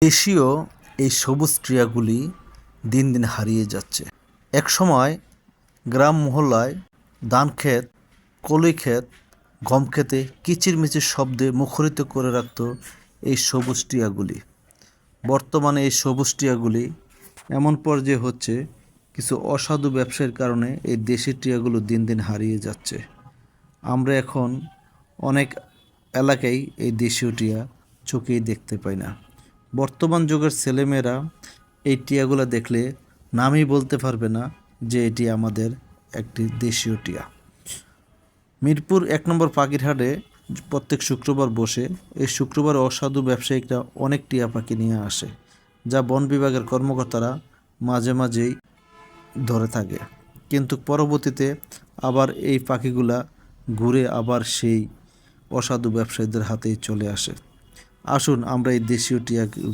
দেশীয় এই সবুজ টিয়াগুলি দিন দিন হারিয়ে যাচ্ছে। একসময় গ্রাম মহল্লায় ধান ক্ষেত, কলই ক্ষেত, গম ক্ষেতে কিচিরমিচির শব্দে মুখরিত করে রাখত এই সবুজ টিয়াগুলি। বর্তমানে এই সবুজ টিয়াগুলি এমন পর্যায়ে হচ্ছে, কিছু অসাধু ব্যবসায়ের কারণে এই দেশি টিয়াগুলো দিন দিন হারিয়ে যাচ্ছে। আমরা এখন অনেক এলাকায় এই দেশীয় টিয়া চোখেই দেখতে পাই না। বর্তমান যুগের ছেলেমেয়েরা এই টিয়াগুলো দেখলে নামই বলতে পারবে না যে এটি আমাদের একটি দেশীয় টিয়া। মিরপুর ১ নম্বর পাখিরহাটে প্রত্যেক শুক্রবার বসে। এই শুক্রবার অসাধু ব্যবসায়িকরা অনেক টিয়া পাখি নিয়ে আসে, যা বন বিভাগের কর্মকর্তারা মাঝে মাঝেই ধরে থাকে, কিন্তু পরবর্তীতে আবার এই পাখিগুলা ঘুরে আবার সেই অসাধু ব্যবসায়ীদের হাতেই চলে আসে। আসুন আমরা এই দেশীয় টিয়াগুলা